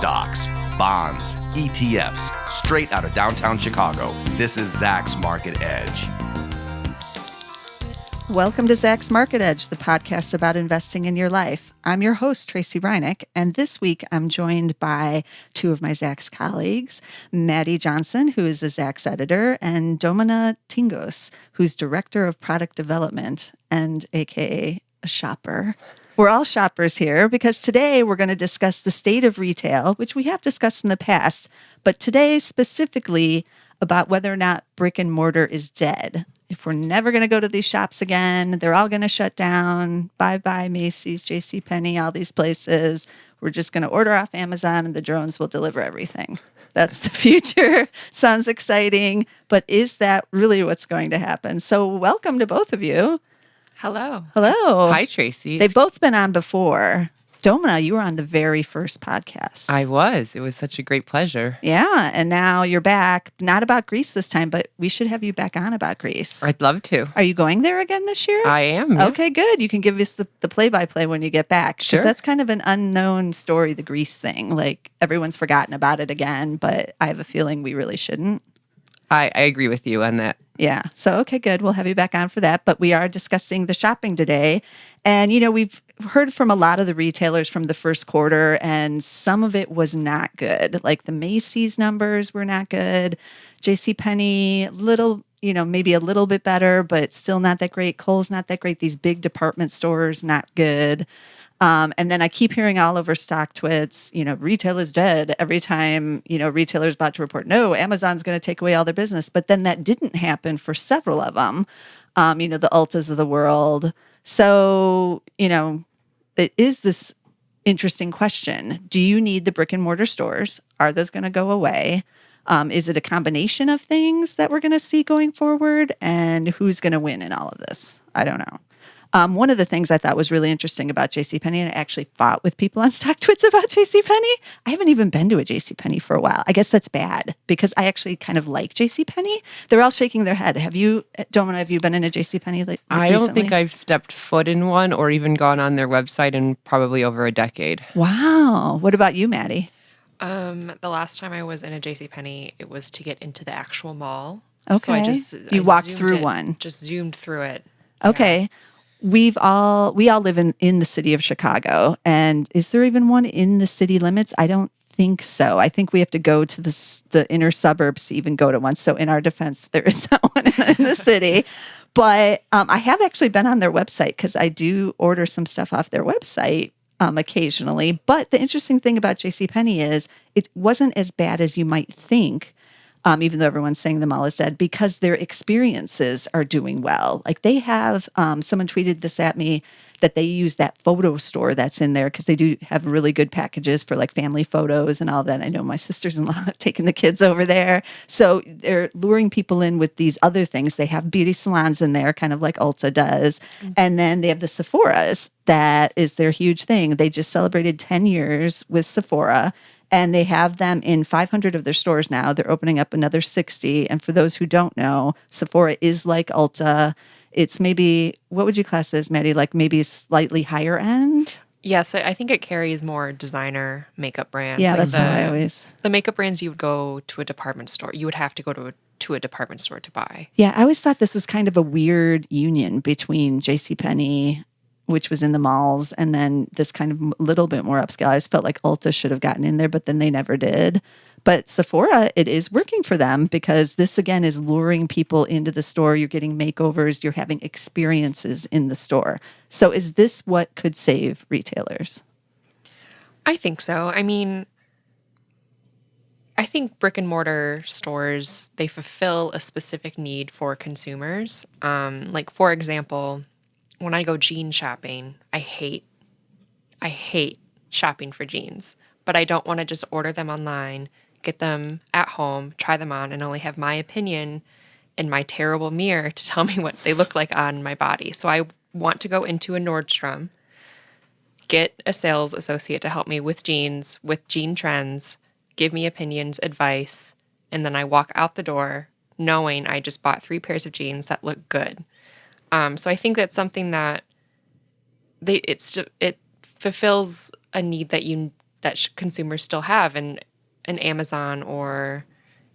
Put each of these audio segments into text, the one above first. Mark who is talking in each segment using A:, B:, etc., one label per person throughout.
A: Stocks, bonds, ETFs, straight out of downtown Chicago. This is Zach's Market Edge.
B: Welcome to Zach's Market Edge, the podcast about investing in your life. I'm your host, Tracey, and this week I'm joined by two of my Zach's colleagues, Maddy Johnson, who is a Zach's editor, and Domina who's director of product development and AKA a shopper. We're all shoppers here because today we're going to discuss the state of retail, which we have discussed in the past, but today specifically about whether or not brick and mortar is dead. If we're never going to go to these shops again, they're all going to shut down. Bye-bye Macy's, JCPenney, all these places. We're just going to order off Amazon and the drones will deliver everything. That's the future. Sounds exciting, but is that really what's going to happen? So welcome to both of you.
C: Hello.
B: Hello.
C: Hi, Tracey.
B: They've both been on before. Domina, you were on the very first podcast.
C: I was. It was such a great pleasure.
B: Yeah, and now you're back. Not about Greece this time, but we should have you back on about Greece.
C: I'd love to.
B: Are you going there again this year?
C: I am. Yeah.
B: Okay, good. You can give us the play-by-play when you get back.
C: Sure.
B: That's kind of an unknown story, the Greece thing. Like, everyone's forgotten about it again, but I have a feeling we really shouldn't.
C: I agree with you on that.
B: Yeah. So, okay, good. We'll have you back on for that. But we are discussing the shopping today. And, you know, we've heard from a lot of the retailers from the first quarter, and some of it was not good. Like the Macy's numbers were not good. JCPenney, maybe a little bit better, but still not that great. Kohl's not that great. These big department stores, not good. And then I keep hearing all over stock twits, retail is dead every time, retailers about to report, no, Amazon's going to take away all their business. But then that didn't happen for several of them, the Ultas of the world. So, it is this interesting question. Do you need the brick and mortar stores? Are those going to go away? Is it a combination of things that we're going to see going forward? And who's going to win in all of this? I don't know. One of the things I thought was really interesting about JCPenney, and I actually fought with people on StockTwits about JCPenney. I haven't even been to a JCPenney for a while. I guess that's bad because I actually kind of like JCPenney. They're all shaking their head. Domina, have you been in a JCPenney recently?
C: I don't think I've stepped foot in one or even gone on their website in probably over a decade.
B: Wow. What about you, Maddy?
D: The last time I was in a JCPenney, it was to get into the actual mall.
B: Okay.
D: So
B: you walked through one.
D: Just zoomed through it.
B: Okay.
D: Yeah.
B: We all live in the city of Chicago. And is there even one in the city limits? I don't think so. I think we have to go to the inner suburbs to even go to one. So in our defense, there is not one in the city. But I have actually been on their website because I do order some stuff off their website occasionally. But the interesting thing about JCPenney is it wasn't as bad as you might think. Even though everyone's saying the mall is dead, because their experiences are doing well. Like they have, someone tweeted this at me, that they use that photo store that's in there because they do have really good packages for like family photos and all that. I know my sisters-in-law have taken the kids over there. So they're luring people in with these other things. They have beauty salons in there, kind of like Ulta does. Mm-hmm. And then they have the Sephoras. That is their huge thing. They just celebrated 10 years with Sephora. And they have them in 500 of their stores now. They're opening up another 60. And for those who don't know, Sephora is like Ulta. It's maybe, what would you class as, Maddy? Like maybe slightly higher end?
D: Yes, I think it carries more designer makeup brands.
B: Yeah,
D: like
B: that's how I always...
D: The makeup brands you would go to a department store. You would have to go to a department store to buy.
B: Yeah, I always thought this was kind of a weird union between JCPenney, which was in the malls, and then this kind of little bit more upscale. I just felt like Ulta should have gotten in there, but then they never did. But Sephora, it is working for them because this, again, is luring people into the store. You're getting makeovers. You're having experiences in the store. So is this what could save retailers?
D: I think so. I mean, I think brick and mortar stores, they fulfill a specific need for consumers. Like, for example, when I go jean shopping, I hate shopping for jeans, but I don't want to just order them online, get them at home, try them on, and only have my opinion in my terrible mirror to tell me what they look like on my body. So I want to go into a Nordstrom, get a sales associate to help me with jeans, with jean trends, give me opinions, advice, and then I walk out the door knowing I just bought 3 pairs of jeans that look good. So I think that's something that it fulfills a need that that consumers still have, and an Amazon or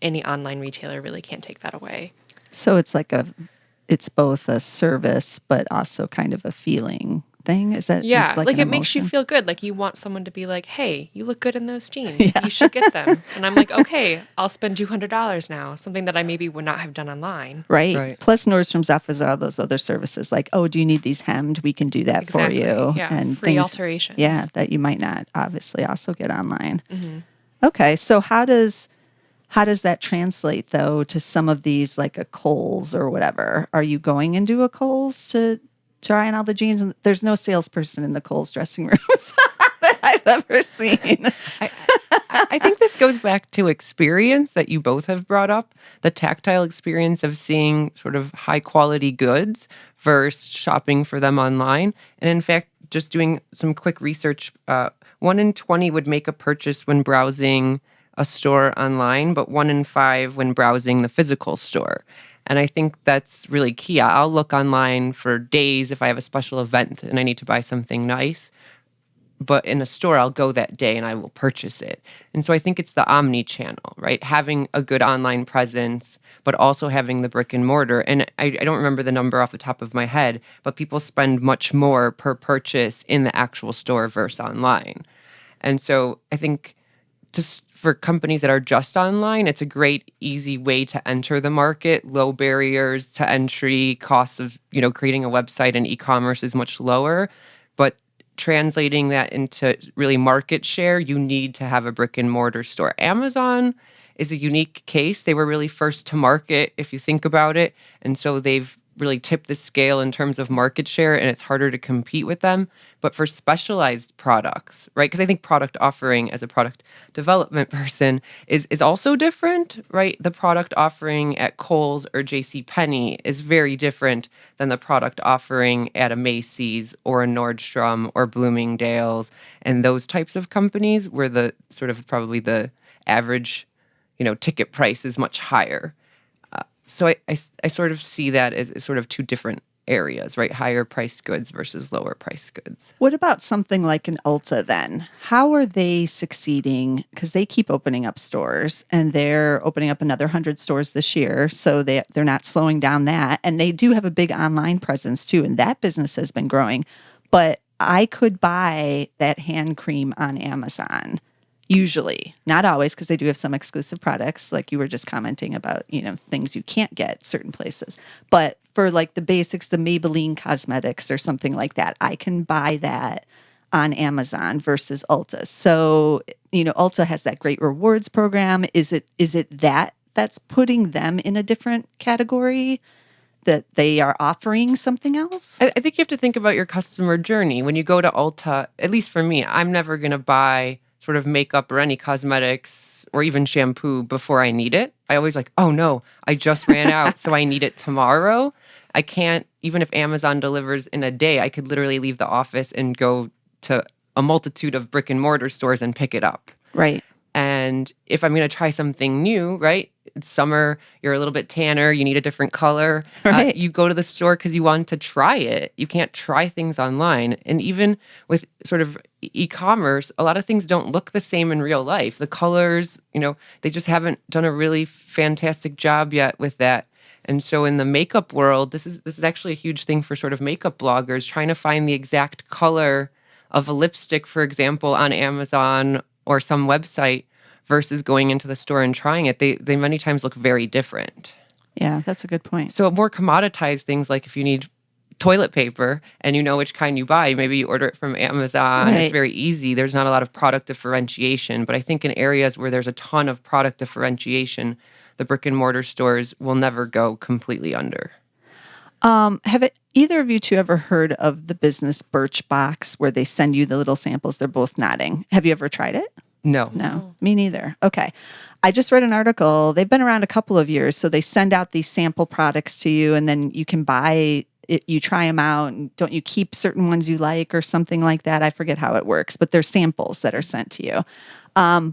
D: any online retailer really can't take that away.
B: So it's both a service, but also kind of a feeling thing. Is that
D: Yeah,
B: it's like
D: like
B: an
D: it makes you
B: emotion?
D: feel good. Like you want someone to be like, "Hey, you look good in those jeans.
B: Yeah.
D: You should get them." And I'm like, "Okay, I'll spend $200 now." Something that I maybe would not have done online.
B: Right.
C: Right.
B: Plus Nordstrom's offers all those other services like, oh, do you need these hemmed? We can do that
D: Exactly.
B: for you.
D: Yeah.
B: And
D: Free
B: things,
D: alterations.
B: yeah, that you might not obviously also get online.
D: Mm-hmm.
B: Okay. So how does that translate though to some of these like a Kohl's or whatever? Are you going into a Kohl's to try on all the jeans? And there's no salesperson in the Kohl's dressing rooms that I've ever seen.
C: I think this goes back to experience that you both have brought up, the tactile experience of seeing sort of high quality goods versus shopping for them online. And in fact, just doing some quick research, 1 in 20 would make a purchase when browsing a store online, but 1 in 5 when browsing the physical store. And I think that's really key. I'll look online for days if I have a special event and I need to buy something nice. But in a store, I'll go that day and I will purchase it. And so I think it's the omni-channel, right? Having a good online presence, but also having the brick and mortar. And I don't remember the number off the top of my head, but people spend much more per purchase in the actual store versus online. And so I think just for companies that are just online, it's a great, easy way to enter the market. Low barriers to entry, costs of creating a website and e-commerce is much lower. But translating that into really market share, you need to have a brick and mortar store. Amazon is a unique case. They were really first to market, if you think about it. And so they've really tipped the scale in terms of market share, and it's harder to compete with them. But for specialized products, right? Because I think product offering as a product development person is also different, right? The product offering at Kohl's or JCPenney is very different than the product offering at a Macy's or a Nordstrom or Bloomingdale's and those types of companies where the sort of probably the average, ticket price is much higher. So I sort of see that as sort of two different areas, right? Higher priced goods versus lower priced goods.
B: What about something like an Ulta then? How are they succeeding? Because they keep opening up stores and they're opening up another 100 stores this year. So they're not slowing down that. And they do have a big online presence too. And that business has been growing. But I could buy that hand cream on Amazon. Usually, not always, because they do have some exclusive products, like you were just commenting about, things you can't get certain places. But for like the basics, the Maybelline cosmetics or something like that, I can buy that on Amazon versus Ulta. So, Ulta has that great rewards program. Is it that's putting them in a different category? That they are offering something else?
C: I think you have to think about your customer journey. When you go to Ulta, at least for me, I'm never going to buy sort of makeup or any cosmetics or even shampoo before I need it. I always like, oh no, I just ran out, so I need it tomorrow. I can't, even if Amazon delivers in a day, I could literally leave the office and go to a multitude of brick and mortar stores and pick it up.
B: Right.
C: And if I'm going to try something new, right? It's summer, you're a little bit tanner, you need a different color.
B: Right.
C: You go to the store because you want to try it. You can't try things online. And even with sort of e-commerce, a lot of things don't look the same in real life. The colors, they just haven't done a really fantastic job yet with that. And so in the makeup world, this is actually a huge thing for sort of makeup bloggers, trying to find the exact color of a lipstick, for example, on Amazon or some website versus going into the store and trying it. They many times look very different.
B: Yeah, that's a good point.
C: So more commoditized things, like if you need toilet paper and you know which kind you buy, maybe you order it from Amazon.
B: Right.
C: It's very easy. There's not a lot of product differentiation. But I think in areas where there's a ton of product differentiation, the brick and mortar stores will never go completely under.
B: Have either of you two ever heard of the business Birchbox, where they send you the little samples? They're both nodding. Have you ever tried it?
C: No.
B: No, me neither. Okay. I just read an article. They've been around a couple of years. So they send out these sample products to you and then you can buy it. You try them out. And don't you keep certain ones you like or something like that? I forget how it works, but they're samples that are sent to you.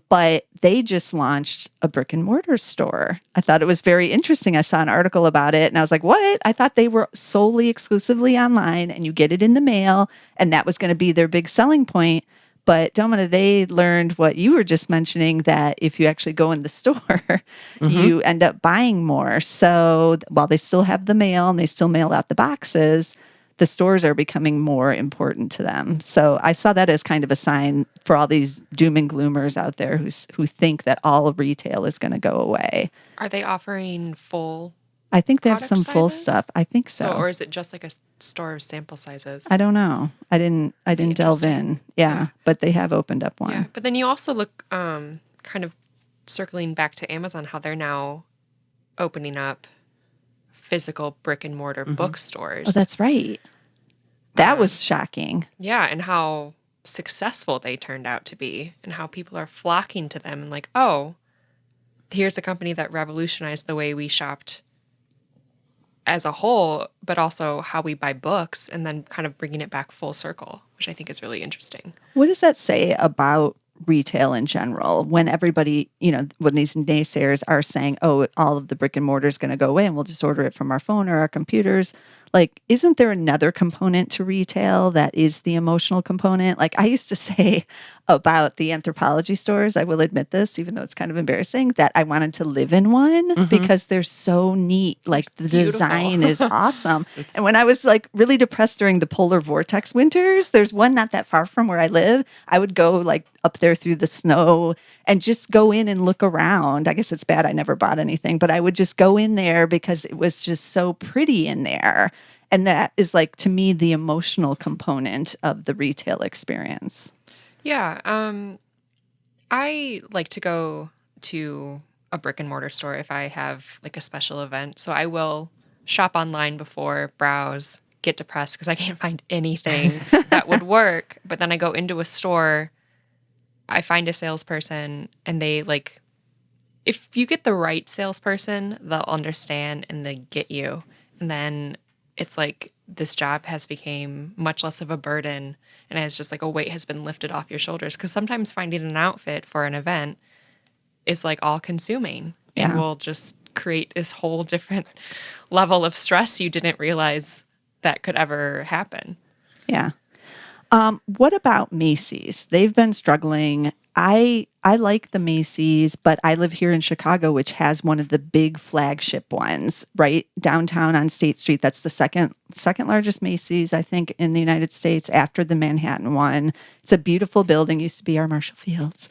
B: But they just launched a brick and mortar store. I thought it was very interesting. I saw an article about it and I was like, what? I thought they were solely exclusively online and you get it in the mail and that was going to be their big selling point. But Domina, they learned what you were just mentioning, that if you actually go in the store, you end up buying more. So while they still have the mail and they still mail out the boxes, the stores are becoming more important to them. So I saw that as kind of a sign for all these doom and gloomers out there who think that all of retail is going to go away.
D: Are they offering full
B: I think they have
D: product
B: some full
D: sizes?
B: stuff. I think
D: So,
B: so.
D: or is it just like a store of sample sizes?
B: I don't know. I didn't delve
D: interesting.
B: in. Yeah, but they have opened up one.
D: Yeah, but then you also look, kind of circling back to Amazon, how they're now opening up physical brick and mortar bookstores.
B: Oh, that's right. That
D: Um,
B: was shocking.
D: Yeah, and how successful they turned out to be, and how people are flocking to them, and like, oh, here's a company that revolutionized the way we shopped as a whole, but also how we buy books, and then kind of bringing it back full circle, which I think is really interesting.
B: What does that say about retail in general when everybody, when these naysayers are saying, oh, all of the brick and mortar is going to go away and we'll just order it from our phone or our computers? Like, isn't there another component to retail that is the emotional component? Like I used to say about the anthropology stores, I will admit this, even though it's kind of embarrassing, that I wanted to live in one because they're so neat. Like the
D: Beautiful.
B: design is awesome. And when I was like really depressed during the polar vortex winters, there's one not that far from where I live. I would go like up there through the snow and just go in and look around. I guess it's bad I never bought anything, but I would just go in there because it was just so pretty in there. And that is like, to me, the emotional component of the retail experience.
D: Yeah, I like to go to a brick and mortar store if I have like a special event. So I will shop online before, browse, get depressed because I can't find anything that would work. But then I go into a store, I find a salesperson, and they like, if you get the right salesperson, they'll understand and they get you. And then it's like this job has become much less of a burden, and it's just like a weight has been lifted off your shoulders. Because sometimes finding an outfit for an event is like all consuming and
B: Yeah.
D: will just create this whole different level of stress you didn't realize that could ever happen.
B: Yeah. What about Macy's? They've been struggling. I like the Macy's, but I live here in Chicago, which has one of the big flagship ones right downtown on State Street. That's the second largest Macy's, I think, in the United States after the Manhattan one. It's a beautiful building. Used to be our Marshall Fields.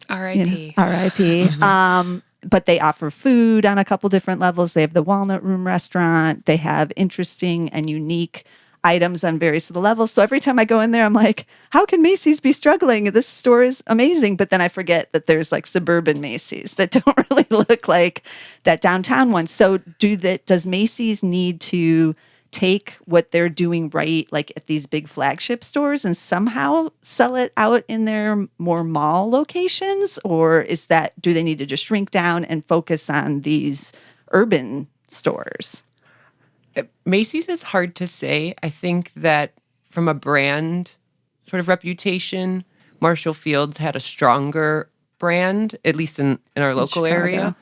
D: R.I.P.
B: R.I.P. But they offer food on a couple different levels. They have the Walnut Room restaurant. They have interesting and unique items on various of the levels. So every time I go in there, I'm like, how can Macy's be struggling? This store is amazing. But then I forget that there's like suburban Macy's that don't really look like that downtown one. So does Macy's need to take what they're doing right, like at these big flagship stores, and somehow sell it out in their more mall locations? Or do they need to just shrink down and focus on these urban stores?
C: Macy's is hard to say. I think that from a brand sort of reputation, Marshall Fields had a stronger brand, at least in our local
B: Chicago.
C: area.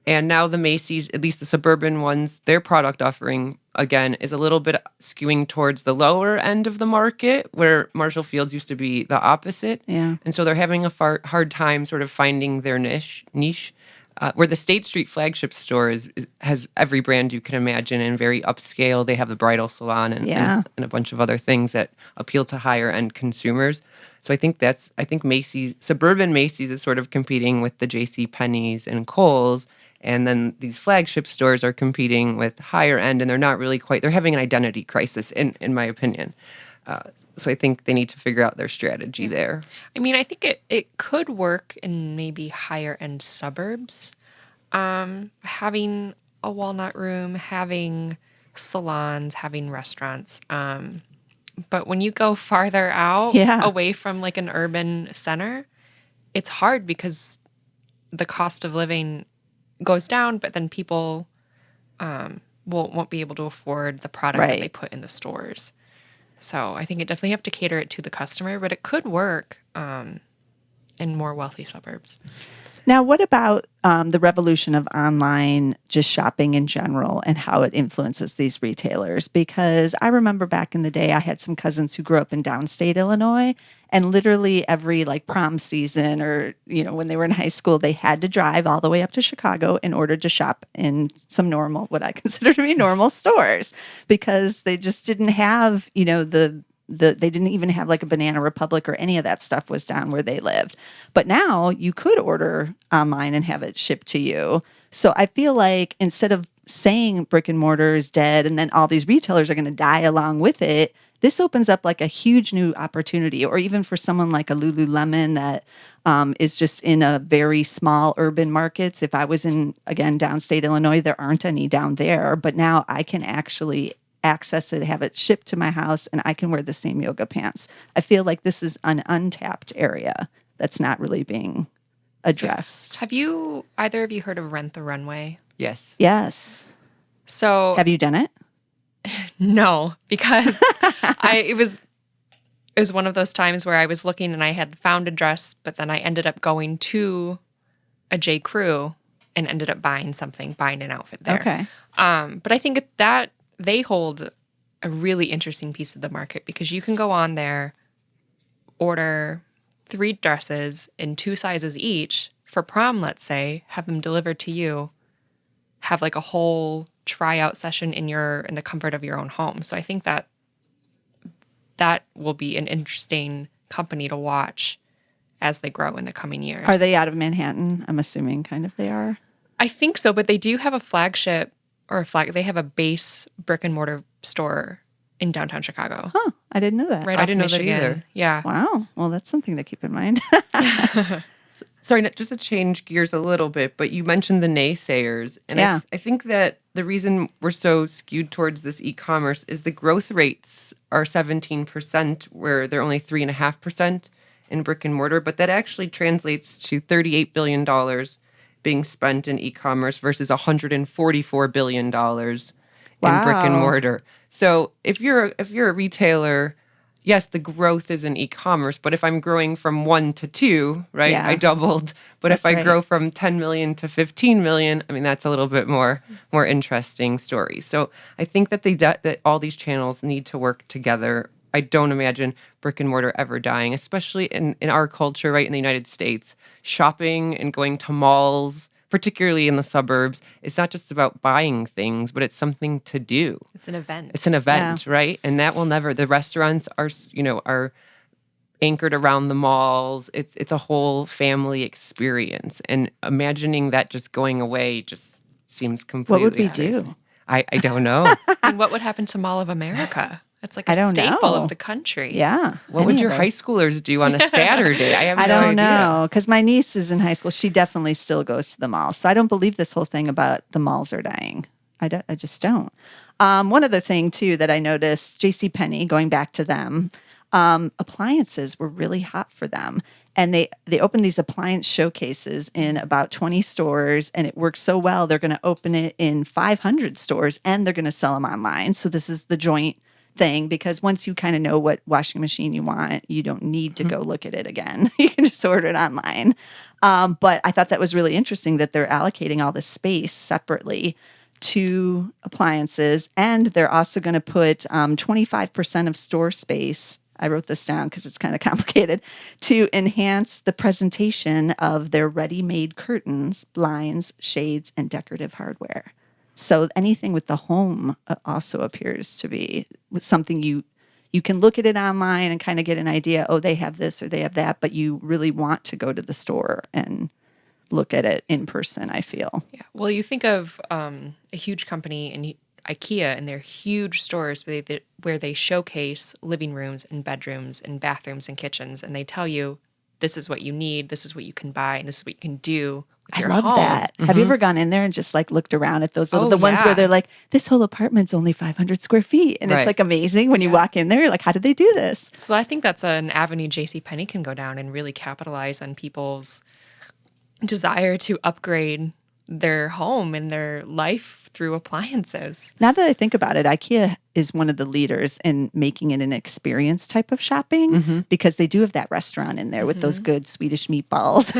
C: And now the Macy's, at least the suburban ones, their product offering, again, is a little bit skewing towards the lower end of the market, where Marshall Fields used to be the opposite.
B: Yeah.
C: And so they're having a hard time sort of finding their niche. Where the State Street flagship store has every brand you can imagine and very upscale. They have the bridal salon and a bunch of other things that appeal to higher end consumers. So I think Macy's, suburban Macy's, is sort of competing with the J.C. Penney's and Kohl's, and then these flagship stores are competing with higher end, and they're not really they're having an identity crisis, in my opinion. So I think they need to figure out their strategy there.
D: I mean, I think it could work in maybe higher end suburbs. Having a walnut room, having salons, having restaurants. But when you go farther out, away from like an urban center, it's hard because the cost of living goes down, but then people won't be able to afford the product that they put in the stores. So I think it definitely have to cater it to the customer, but it could work in more wealthy suburbs.
B: Now, what about the revolution of online just shopping in general and how it influences these retailers? Because I remember back in the day, I had some cousins who grew up in downstate Illinois, and literally every like prom season or, when they were in high school, they had to drive all the way up to Chicago in order to shop in some normal, what I consider to be normal stores, because they just didn't have, they didn't even have like a Banana Republic or any of that stuff was down where they lived. But now you could order online and have it shipped to you. So I feel like instead of saying brick and mortar is dead and then all these retailers are going to die along with it, this opens up like a huge new opportunity. Or even for someone like a Lululemon that is just in a very small urban markets. If I was in, again, downstate Illinois, there aren't any down there. But now I can actually access it, have it shipped to my house, and I can wear the same yoga pants. I feel like this is an untapped area that's not really being addressed.
D: Have either of you heard of Rent the Runway?
C: Yes.
B: Yes.
D: So
B: Have you done it?
D: no, because it was one of those times where I was looking and I had found a dress, but then I ended up going to a J. Crew and ended up buying an outfit there.
B: Okay.
D: But I think that they hold a really interesting piece of the market because you can go on there, order 3 dresses in 2 sizes each for prom, let's say, have them delivered to you, have like a whole tryout session in the comfort of your own home. So I think that will be an interesting company to watch as they grow in the coming years.
B: Are they out of Manhattan? I'm assuming kind of they are.
D: I think so, but they do have a flagship they have a base brick and mortar store in downtown Chicago.
B: Huh. I didn't know that.
D: Right
C: I
D: off
C: didn't know that
D: Michigan.
C: either.
D: Yeah.
B: Wow. Well, that's something to keep in mind.
C: Sorry, just to change gears a little bit, but you mentioned the naysayers. And
B: Yeah.
C: I think that the reason we're so skewed towards this e-commerce is the growth rates are 17%, where they're only 3.5% in brick and mortar. But that actually translates to $38 billion being spent in e-commerce versus $144 billion in brick and
B: Wow.
C: mortar. So if you're a retailer, yes, the growth is in e-commerce, but if I'm growing from 1 to 2, right,
B: Yeah.
C: I doubled. But if
B: That's
C: I
B: right.
C: grow from 10 million to 15 million, I mean, that's a little bit more interesting story. So I think that that all these channels need to work together. I don't imagine brick and mortar ever dying, especially in our culture, right, in the United States. Shopping and going to malls, particularly in the suburbs, it's not just about buying things, but it's something to do.
D: It's an event.
C: It's an event, right? And that will never, the restaurants are anchored around the malls. It's a whole family experience. And imagining that just going away just seems completely
B: What would we
C: crazy.
B: do?
C: I don't know.
D: And what would happen to Mall of America? It's like
B: I
D: a
B: don't
D: staple
B: know.
D: of the country.
B: Yeah.
C: What would your high schoolers do on a Saturday? I have no
B: I don't
C: idea.
B: know, because my niece is in high school. She definitely still goes to the mall. So I don't believe this whole thing about the malls are dying. I just don't. One other thing, too, that I noticed, JCPenney, going back to them, appliances were really hot for them. And they opened these appliance showcases in about 20 stores, and it worked so well, they're going to open it in 500 stores, and they're going to sell them online. So this is the joint thing, because once you kind of know what washing machine you want, you don't need to go look at it again. You can just order it online. But I thought that was really interesting that they're allocating all this space separately to appliances, and they're also going to put 25% of store space. I wrote this down because it's kind of complicated, to enhance the presentation of their ready-made curtains, blinds, shades, and decorative hardware. So anything with the home also appears to be something you can look at it online and kind of get an idea, oh, they have this or they have that, but you really want to go to the store and look at it in person, I feel.
D: Yeah. Well, you think of a huge company in IKEA and their huge stores where they showcase living rooms and bedrooms and bathrooms and kitchens, and they tell you this is what you need, this is what you can buy, and this is what you can do with
B: I
D: your
B: love
D: home.
B: that. Have you ever gone in there and just like looked around at those little,
D: Oh,
B: the ones
D: yeah.
B: where they're like, this whole apartment's only 500 square feet. And
C: Right.
B: it's like amazing when you walk in there, you're like, how did they do this?
D: So I think that's an avenue JCPenney can go down and really capitalize on people's desire to upgrade their home and their life through appliances.
B: Now that I think about it, IKEA is one of the leaders in making it an experience type of shopping because they do have that restaurant in there with those good Swedish meatballs.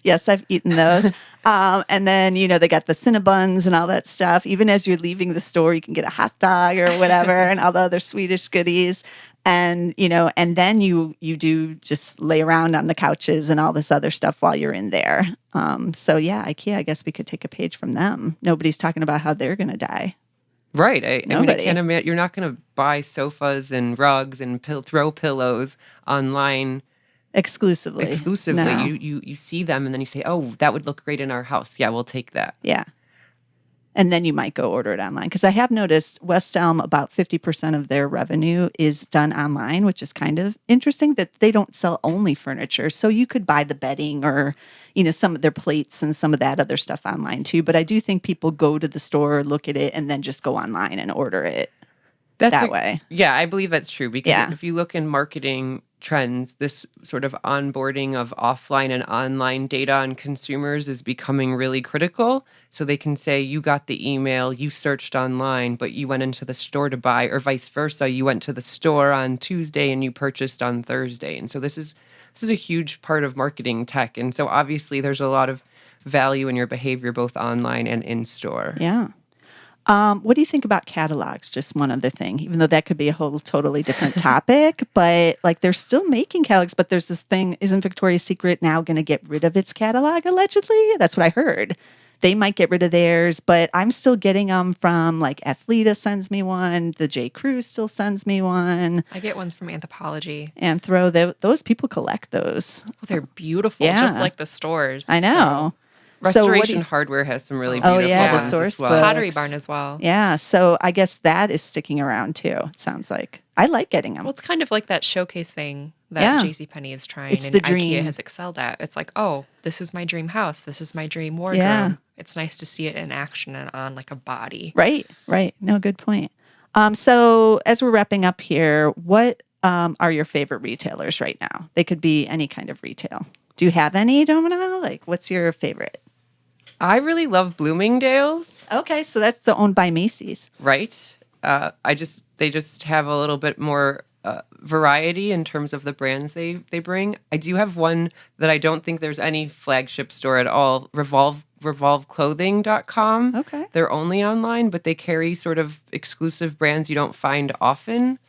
B: Yes, I've eaten those. And then, they got the Cinnabuns and all that stuff. Even as you're leaving the store, you can get a hot dog or whatever and all the other Swedish goodies. And, and then you do just lay around on the couches and all this other stuff while you're in there. So yeah, IKEA, I guess we could take a page from them. Nobody's talking about how they're going to die.
C: Right. I mean, I
B: Nobody.
C: can't imagine, you're not going to buy sofas and rugs and throw pillows online
B: Exclusively. No.
C: You see them and then you say, oh, that would look great in our house. Yeah, we'll take that.
B: Yeah. And then you might go order it online. Because I have noticed West Elm, about 50% of their revenue is done online, which is kind of interesting that they don't sell only furniture. So you could buy the bedding or, some of their plates and some of that other stuff online too. But I do think people go to the store, look at it, and then just go online and order it that way.
C: Yeah, I believe that's true. Because
B: Yeah.
C: if you look in marketing trends, this sort of onboarding of offline and online data on consumers is becoming really critical. So they can say, you got the email, you searched online, but you went into the store to buy, or vice versa. You went to the store on Tuesday and you purchased on Thursday. And so this is a huge part of marketing tech. And so obviously there's a lot of value in your behavior, both online and in store.
B: Yeah. What do you think about catalogs? Just one other thing, even though that could be a whole totally different topic, but like they're still making catalogs, but there's this thing, isn't Victoria's Secret now going to get rid of its catalog allegedly? That's what I heard. They might get rid of theirs, but I'm still getting them from like Athleta sends me one. The J. Crew still sends me one.
D: I get ones from Anthropologie.
B: Those people collect those.
D: Well, they're beautiful,
B: Yeah.
D: just like the stores.
B: I know.
C: Restoration Hardware has some really beautiful
B: yeah,
D: the
C: ones
B: source
C: as well.
B: books.
D: Pottery Barn as well.
B: Yeah, so I guess that is sticking around too. It sounds like I like getting them.
D: Well, it's kind of like that showcase thing that
B: Yeah.
D: JCPenney is trying,
B: It's
D: and
B: the
D: IKEA
B: dream.
D: has excelled at. It's like, oh, this is my dream house. This is my dream wardrobe.
B: Yeah.
D: It's nice to see it in action and on like a body.
B: Right. No, good point. So as we're wrapping up here, what are your favorite retailers right now? They could be any kind of retail. Do you have any, Domina? Like, what's your favorite?
C: I really love Bloomingdale's.
B: Okay, so that's the owned by Macy's.
C: Right. They just have a little bit more variety in terms of the brands they bring. I do have one that I don't think there's any flagship store at all, revolveclothing.com.
B: Okay.
C: They're only online, but they carry sort of exclusive brands you don't find often.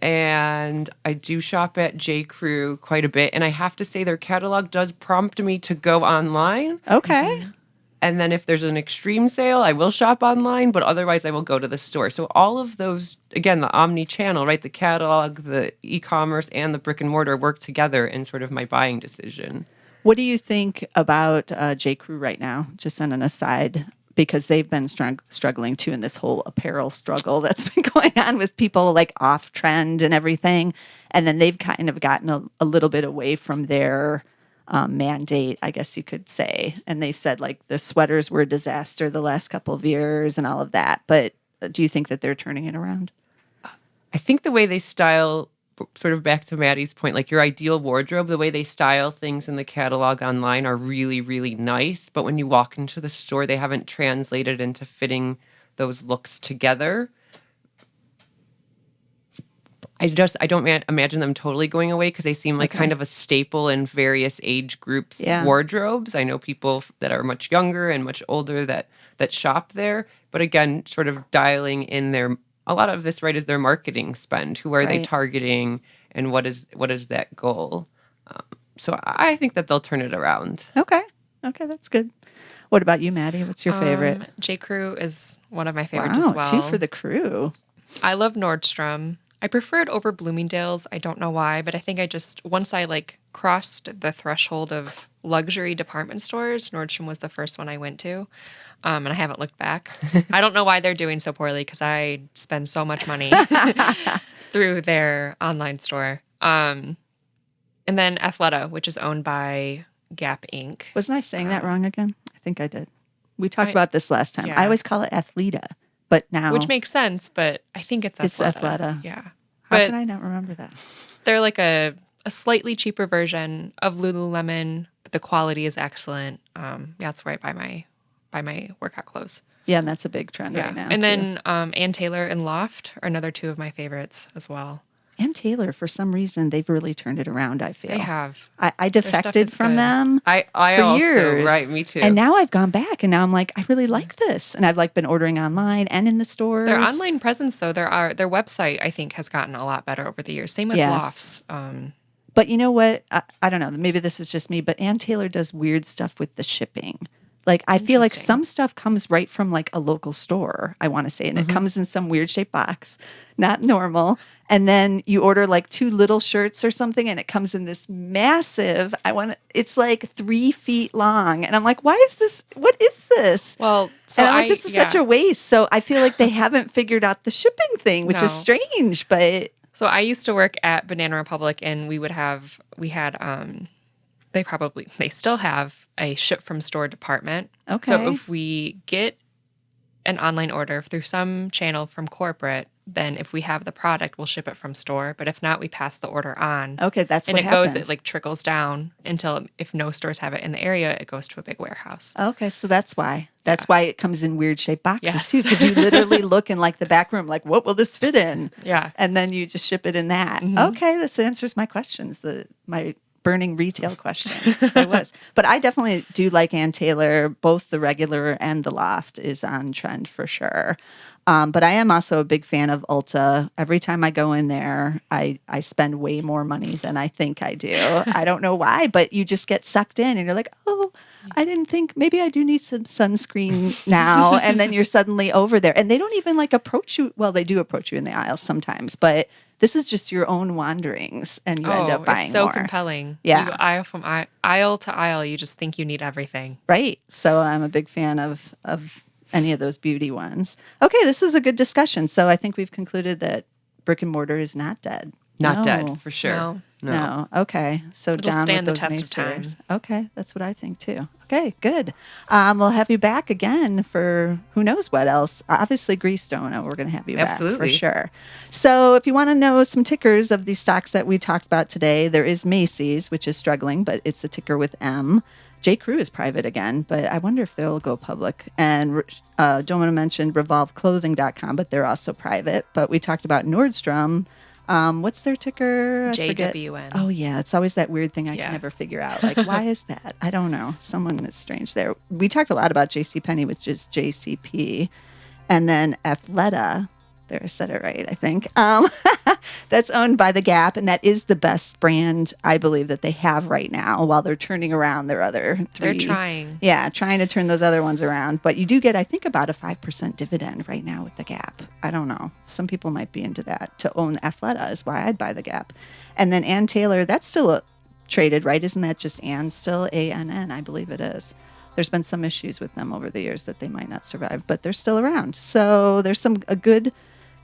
C: And I do shop at J. Crew quite a bit. And I have to say their catalog does prompt me to go online.
B: Okay.
C: And then if there's an extreme sale, I will shop online, but otherwise I will go to the store. So all of those, again, the omni-channel, right? The catalog, the e-commerce, and the brick and mortar work together in sort of my buying decision.
B: What do you think about J. Crew right now? Just on an aside, because they've been struggling too in this whole apparel struggle that's been going on with people like off trend and everything. And then they've kind of gotten a little bit away from their mandate, I guess you could say. And they've said like the sweaters were a disaster the last couple of years and all of that. But do you think that they're turning it around?
C: I think the way they style, sort of back to Maddy's point, like your ideal wardrobe, the way they style things in the catalog online are really, really nice. But when you walk into the store, they haven't translated into fitting those looks together. I don't imagine them totally going away because they seem like kind of a staple in various age groups' wardrobes. I know people that are much younger and much older that shop there. But again, sort of dialing in a lot of this, right, is their marketing spend. Who are they targeting, and what is that goal? So I think that they'll turn it around.
B: Okay, that's good. What about you, Maddy? What's your favorite?
D: J. Crew is one of my favorites as well.
B: 2 for the Crew.
D: I love Nordstrom. I prefer it over Bloomingdale's. I don't know why, but I think once I like crossed the threshold of luxury department stores, Nordstrom was the first one I went to. And I haven't looked back. I don't know why they're doing so poorly because I spend so much money through their online store. And then Athleta, which is owned by Gap Inc.
B: Wasn't I saying that wrong again? I think I did. We talked
D: I-
B: about this last time.
D: yeah.
B: I always call it Athleta, but now
D: Which makes sense, but I think it's Athleta.
B: It's Athleta.
D: Yeah.
B: how
D: But
B: can I not remember that?
D: they're like a slightly cheaper version of Lululemon, but the quality is excellent. That's where I buy buy my workout clothes.
B: Yeah, and that's a big trend right now.
D: And
B: too.
D: then Ann Taylor and Loft are another two of my favorites as well.
B: And Taylor, for some reason, they've really turned it around, I feel.
D: They have.
B: I
D: stuff
B: defected
D: is
B: from
D: good.
B: them
C: I
B: for
C: also,
B: years.
C: right, me too.
B: And now I've gone back and now I'm like, I really like this. And I've like been ordering online and in the stores.
D: Their online presence, though, their website, I think, has gotten a lot better over the years. Same with
B: Yes.
D: Lofts.
B: But you know what? I don't know. Maybe this is just me, but Ann Taylor does weird stuff with the shipping. Like, I feel like
D: Interesting.
B: some stuff comes right from like a local store, I want to say, and it comes in some weird shaped box, not normal. And then you order like 2 little shirts or something, and it comes in this massive, it's like 3 feet long. And I'm like, why is this? What is this?
D: Well, so
B: and I'm like, this is such a waste. So I feel like they haven't figured out the shipping thing, which is
D: No.
B: strange, but
D: So I used to work at Banana Republic, and we had they still have a ship from store department.
B: okay.
D: So if we get an online order through some channel from corporate, then if we have the product, we'll ship it from store. But if not, we pass the order on.
B: Okay, that's
D: And
B: what
D: it
B: happened.
D: it like trickles down until if no stores have it in the area, it goes to a big warehouse.
B: Okay, so that's why. That's why it comes in weird shaped boxes
D: Yes.
B: too, because you literally look in like the back room, like, what will this fit in?
D: Yeah.
B: And then you just ship it in that.
D: Mhm.
B: Okay, this answers my questions, my burning retail questions. 'Cause I was, but I definitely do like Ann Taylor. Both the regular and the Loft is on trend for sure. But I am also a big fan of Ulta. Every time I go in there, I spend way more money than I think I do. I don't know why, but you just get sucked in and you're like, oh, I didn't think maybe I do need some sunscreen now. And then you're suddenly over there. And they don't even like approach you. Well, they do approach you in the aisles sometimes, but this is just your own wanderings and you end up buying
D: it's so
B: more.
D: compelling.
B: Yeah.
D: You aisle from aisle to aisle, you just think you need everything.
B: Right. So I'm a big fan of any of those beauty ones. Okay, this was a good discussion. So I think we've concluded that brick and mortar is not dead.
C: Not
B: No.
C: dead, for sure.
B: No. Okay. So
D: It'll
B: down
D: stand the
B: with those
D: test of time.
B: naysayers. Okay, that's what I think too. Okay, good. We'll have you back again for who knows what else. Obviously, Greystone. We're going to have you back
C: Absolutely.
B: for sure. So if you want to know some tickers of these stocks that we talked about today, there is Macy's, which is struggling, but it's a ticker with M. J. Crew is private again, but I wonder if they'll go public. And Domina mentioned revolveclothing.com, but they're also private. But we talked about Nordstrom. What's their ticker? I forget.
D: JWN.
B: Oh, yeah. It's always that weird thing I
D: Yeah.
B: can never figure out. Like, why is that? I don't know. Someone is strange there. We talked a lot about JCPenney, which is JCP. And then Athleta. There, I said it right, I think. That's owned by The Gap, and that is the best brand, I believe, that they have right now while they're turning around their other 3.
D: They're trying.
B: Yeah, trying to turn those other ones around. But you do get, I think, about a 5% dividend right now with The Gap. I don't know. Some people might be into that. To own Athleta is why I'd buy The Gap. And then Ann Taylor, that's still traded, right? Isn't that just Ann still? ANN, I believe it is. There's been some issues with them over the years that they might not survive, but they're still around. So there's a good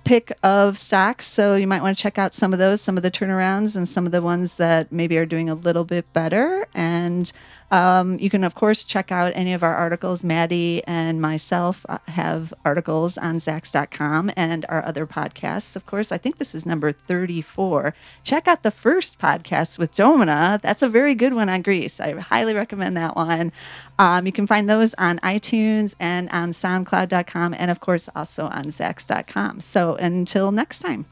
B: pick of stocks. So you might want to check out some of those, some of the turnarounds and some of the ones that maybe are doing a little bit better. And you can, of course, check out any of our articles. Maddy and myself have articles on Zacks.com and our other podcasts. Of course, I think this is number 34. Check out the first podcast with Domina. That's a very good one on Greece. I highly recommend that one. You can find those on iTunes and on SoundCloud.com and, of course, also on Zacks.com. So until next time.